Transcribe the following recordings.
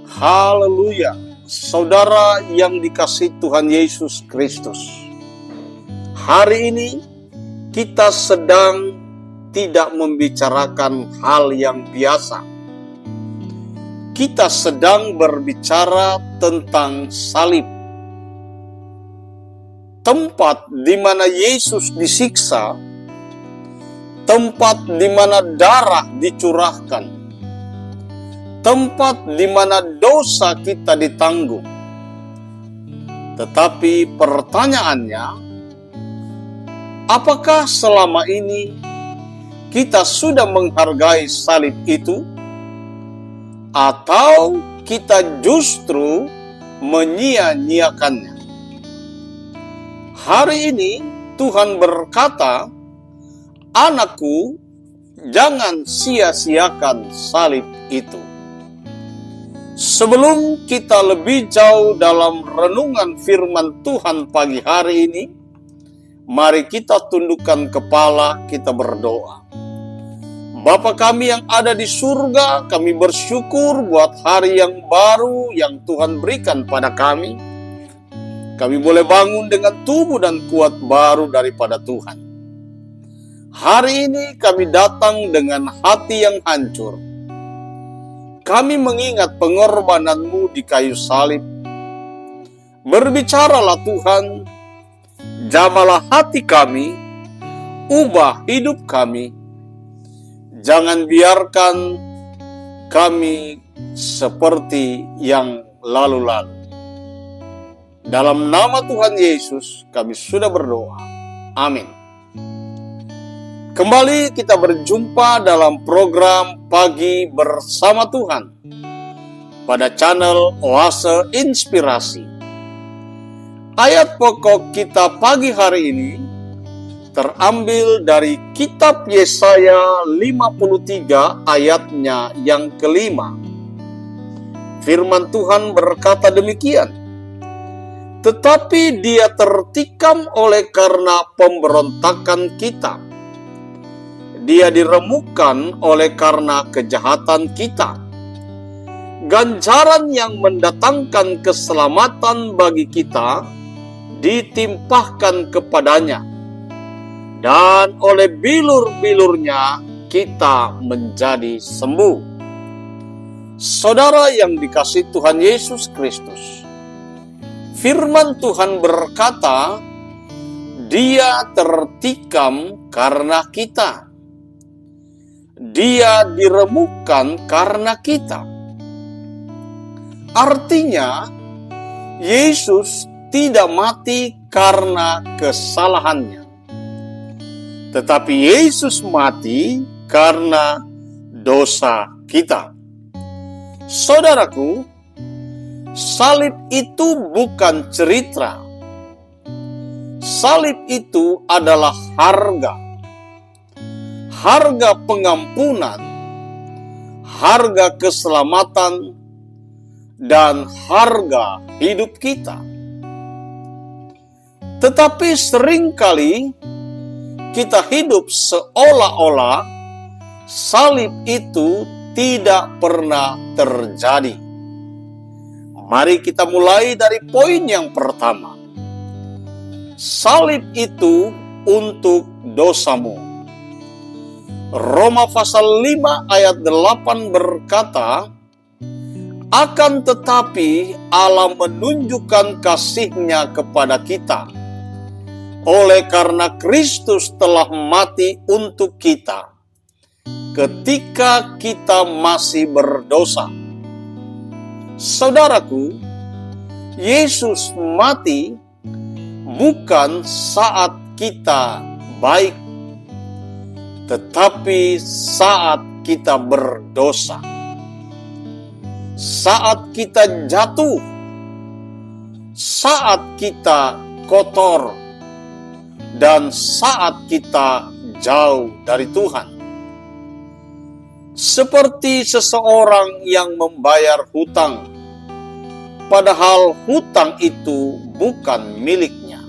Haleluya, saudara yang dikasihi Tuhan Yesus Kristus. Hari ini kita sedang tidak membicarakan hal yang biasa. Kita sedang berbicara tentang salib. Tempat di mana Yesus disiksa, tempat di mana darah dicurahkan, tempat di mana dosa kita ditanggung. Tetapi pertanyaannya, apakah selama ini kita sudah menghargai salib itu? Atau kita justru menyia-nyiakannya? Hari ini Tuhan berkata, "Anakku, jangan sia-siakan salib itu." Sebelum kita lebih jauh dalam renungan firman Tuhan pagi hari ini, mari kita tundukkan kepala, kita berdoa. Bapa kami yang ada di surga, kami bersyukur buat hari yang baru yang Tuhan berikan pada kami. Kami boleh bangun dengan tubuh dan kuat baru daripada Tuhan. Hari ini kami datang dengan hati yang hancur. Kami mengingat pengorbanan-Mu di kayu salib. Berbicaralah Tuhan, jamalah hati kami, ubah hidup kami. Jangan biarkan kami seperti yang lalu-lalu. Dalam nama Tuhan Yesus kami sudah berdoa. Amin. Kembali kita berjumpa dalam program Pagi Bersama Tuhan pada channel Oase Inspirasi. Ayat pokok kita pagi hari ini terambil dari kitab Yesaya 53 ayatnya yang kelima. Firman Tuhan berkata demikian, "Tetapi dia tertikam oleh karena pemberontakan kita. Dia diremukkan oleh karena kejahatan kita. Ganjaran yang mendatangkan keselamatan bagi kita ditimpahkan kepadanya. Dan oleh bilur-bilurnya kita menjadi sembuh." Saudara yang dikasihi Tuhan Yesus Kristus, firman Tuhan berkata, Dia tertikam karena kita. Dia diremukkan karena kita. Artinya, Yesus tidak mati karena kesalahannya. Tetapi Yesus mati karena dosa kita. Saudaraku, salib itu bukan cerita. Salib itu adalah harga. Harga pengampunan, harga keselamatan, dan harga hidup kita. Tetapi seringkali kita hidup seolah-olah salib itu tidak pernah terjadi. Mari kita mulai dari poin yang pertama. Salib itu untuk dosamu. Roma pasal 5 ayat 8 berkata, "Akan tetapi Allah menunjukkan kasih-Nya kepada kita, oleh karena Kristus telah mati untuk kita, ketika kita masih berdosa." Saudaraku, Yesus mati bukan saat kita baik, tetapi saat kita berdosa. Saat kita jatuh, saat kita kotor, dan saat kita jauh dari Tuhan. Seperti seseorang yang membayar hutang, padahal hutang itu bukan miliknya.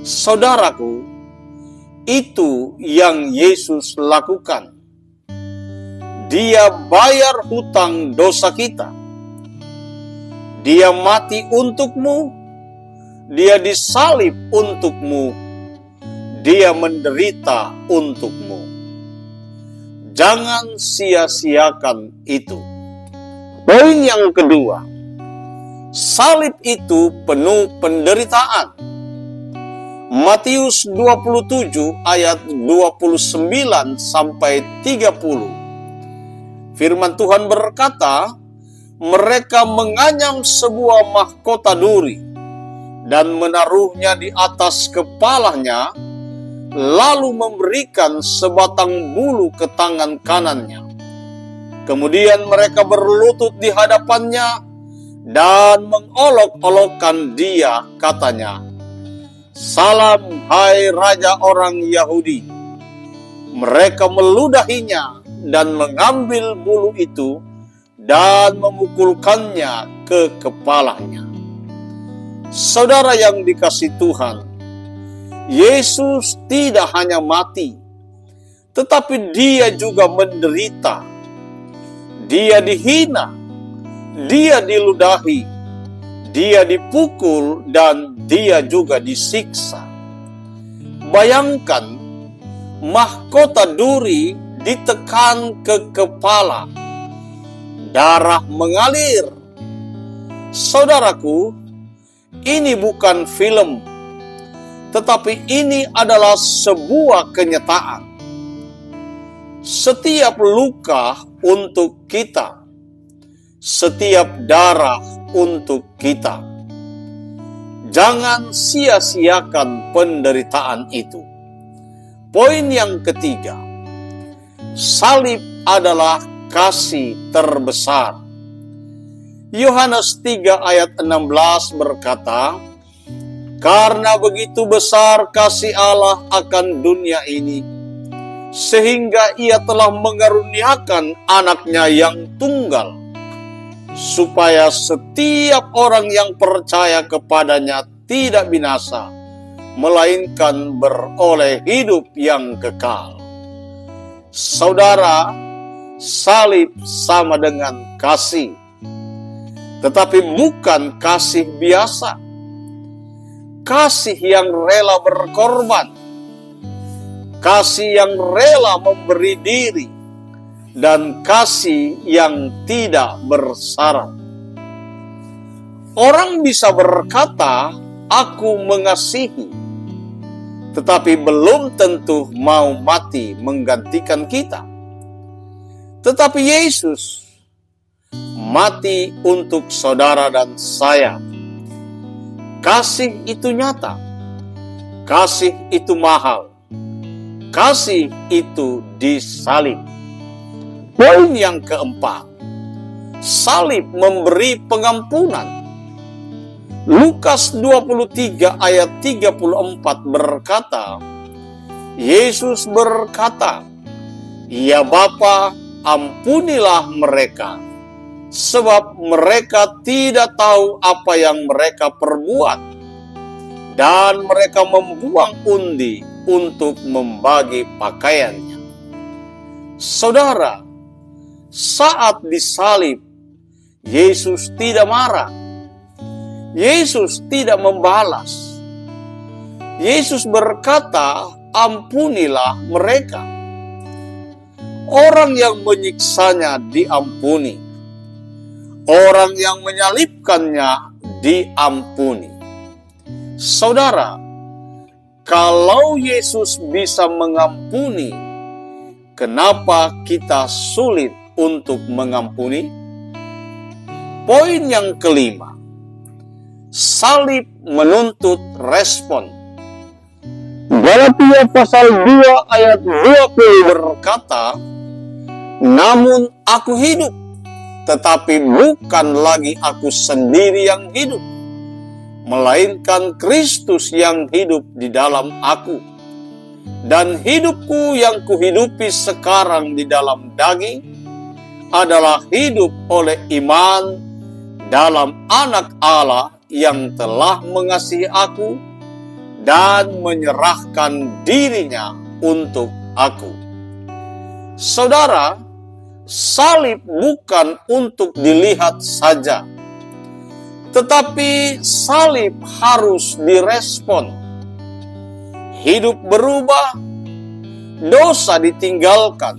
Saudaraku, itu yang Yesus lakukan. Dia bayar hutang dosa kita. Dia mati untukmu, Dia disalib untukmu, Dia menderita untukmu. Jangan sia-siakan itu. Poin yang kedua, salib itu penuh penderitaan. Matius 27 ayat 29 sampai 30. Firman Tuhan berkata, mereka menganyam sebuah mahkota duri dan menaruhnya di atas kepalanya, lalu memberikan sebatang bulu ke tangan kanannya. Kemudian mereka berlutut di hadapannya dan mengolok-olokkan dia, katanya, "Salam, hai Raja orang Yahudi." Mereka meludahinya dan mengambil bulu itu dan memukulkannya ke kepalanya. Saudara yang dikasihi Tuhan, Yesus tidak hanya mati, tetapi Dia juga menderita. Dia dihina, Dia diludahi, Dia dipukul, dan Dia juga disiksa. Bayangkan, mahkota duri ditekan ke kepala, darah mengalir. Saudaraku, ini bukan film, tetapi ini adalah sebuah kenyataan. Setiap luka untuk kita, setiap darah untuk kita. Jangan sia-siakan penderitaan itu. Poin yang ketiga, salib adalah kasih terbesar. Yohanes 3 ayat 16 berkata, "Karena begitu besar kasih Allah akan dunia ini, sehingga Ia telah mengaruniakan anaknya yang tunggal, supaya setiap orang yang percaya kepadanya tidak binasa, melainkan beroleh hidup yang kekal." Saudara, salib sama dengan kasih, tetapi bukan kasih biasa. Kasih yang rela berkorban, kasih yang rela memberi diri, dan kasih yang tidak bersyarat. Orang bisa berkata, "Aku mengasihi," tetapi belum tentu mau mati menggantikan kita. Tetapi Yesus mati untuk saudara dan saya. Kasih itu nyata, kasih itu mahal, kasih itu disalib. Poin yang keempat, salib memberi pengampunan. Lukas 23 ayat 34 berkata, Yesus berkata, "Ya Bapa, ampunilah mereka, sebab mereka tidak tahu apa yang mereka perbuat." Dan mereka membuang undi untuk membagi pakaiannya. Saudara, saat disalib, Yesus tidak marah. Yesus tidak membalas. Yesus berkata, "Ampunilah mereka." Orang yang menyiksanya diampuni. Orang yang menyalibkannya diampuni. Saudara, kalau Yesus bisa mengampuni, kenapa kita sulit untuk mengampuni? Poin yang kelima, salib menuntut respon. Galatia pasal 2 ayat 20 berkata, "Namun aku hidup, tetapi bukan lagi aku sendiri yang hidup, melainkan Kristus yang hidup di dalam aku. Dan hidupku yang kuhidupi sekarang di dalam daging adalah hidup oleh iman dalam Anak Allah yang telah mengasihi aku dan menyerahkan dirinya untuk aku." Saudara, salib bukan untuk dilihat saja, tetapi salib harus direspon. Hidup berubah, dosa ditinggalkan,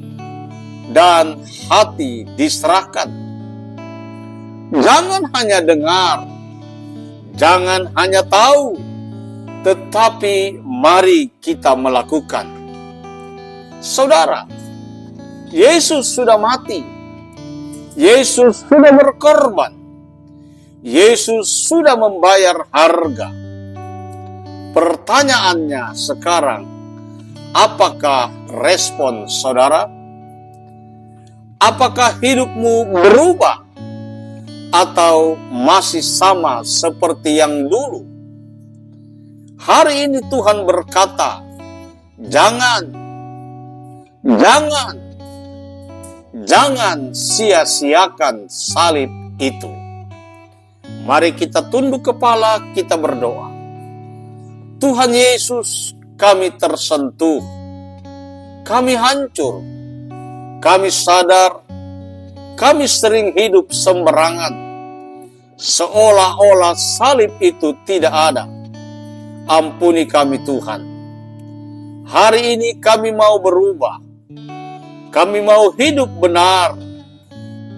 dan hati diserahkan. Jangan hanya dengar, jangan hanya tahu, tetapi mari kita melakukan. Saudara, Yesus sudah mati. Yesus sudah berkorban. Yesus sudah membayar harga. Pertanyaannya sekarang, apakah respon saudara? Apakah hidupmu berubah? Atau masih sama seperti yang dulu? Hari ini Tuhan berkata, Jangan sia-siakan salib itu. Mari kita tunduk kepala, kita berdoa. Tuhan Yesus, kami tersentuh, kami hancur, kami sadar, kami sering hidup sembarangan, seolah-olah salib itu tidak ada. Ampuni kami Tuhan. Hari ini kami mau berubah. Kami mau hidup benar.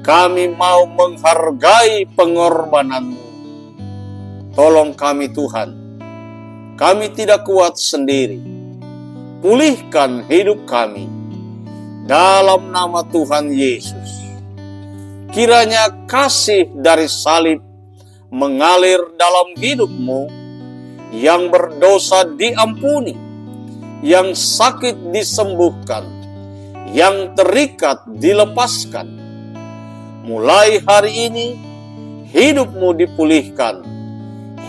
Kami mau menghargai pengorbanan-Mu. Tolong kami Tuhan. Kami tidak kuat sendiri. Pulihkan hidup kami. Dalam nama Tuhan Yesus. Kiranya kasih dari salib mengalir dalam hidup-Mu. Yang berdosa diampuni. Yang sakit disembuhkan. Yang terikat dilepaskan. Mulai hari ini, hidupmu dipulihkan,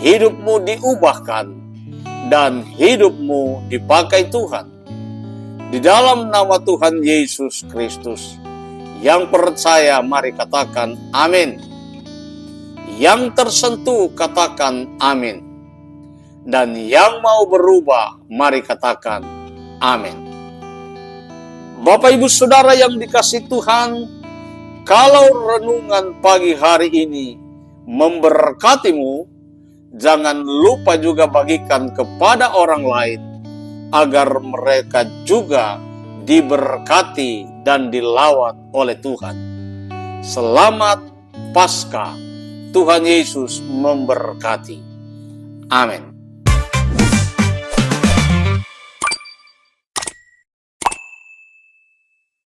hidupmu diubahkan, dan hidupmu dipakai Tuhan. Di dalam nama Tuhan Yesus Kristus, yang percaya mari katakan amin. Yang tersentuh katakan amin. Dan yang mau berubah mari katakan amin. Bapak Ibu Saudara yang dikasihi Tuhan, kalau renungan pagi hari ini memberkatimu, jangan lupa juga bagikan kepada orang lain agar mereka juga diberkati dan dilawat oleh Tuhan. Selamat Paskah, Tuhan Yesus memberkati. Amin.